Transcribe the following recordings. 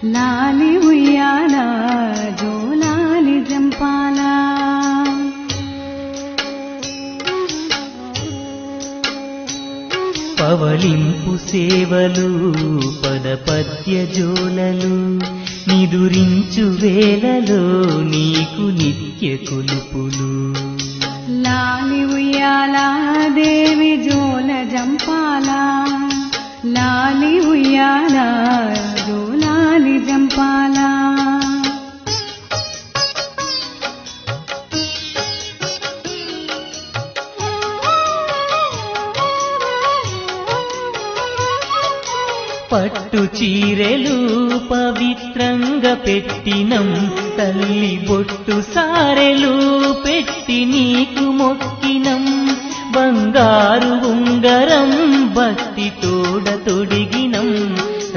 లాలి ఉయ్యాల జోలాలి జంపాల పవళింపు సేవలు పదపద్య జోలలు నిదురించు వేళలో నీకు నిత్య కొలుపులు లాలి ఉయ్యాల దేవి జోల జంపాల లాలి ఉయ్యాల జోలాలి జంపాల పట్టు చీరెలు పవిత్రంగా పెట్టినం తల్లి బొట్టు సారెలు పెట్టి నీకు మొక్కినం బంగారు ఉంగరం భక్తి తోడ తొడిగినం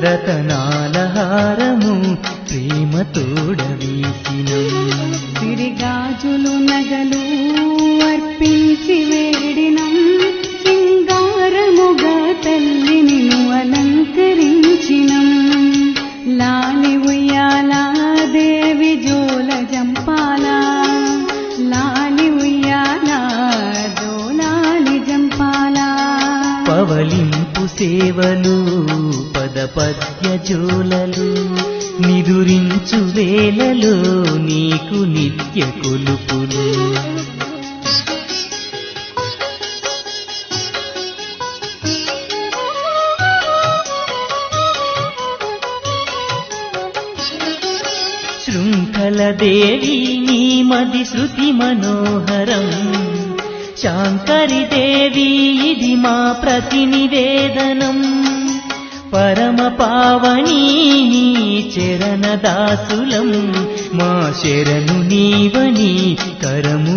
రతనాల హారము ప్రేమ తోడ వేసినం సిరిగాజులు నగలు అర్పించి వేడినం సింగారముగా తల్లిని అలంకరించినం లాలి ఉయ్యాల దేవి జోల జంపాల లాలి ఉయ్యాల జోలాలి జంపాల పవళింపు సేవలు పదపద్య జోలలు నిదురించు వేళలో నీకు నిత్య కొలుపులు శృంఖలదేవి నీ మది శృతి మనోహరం శాంకరి దేవి ఇది మా ప్రతినివేదనం పరమ పావని నీ చరణ దాసులం మా శరణు నీవని కరము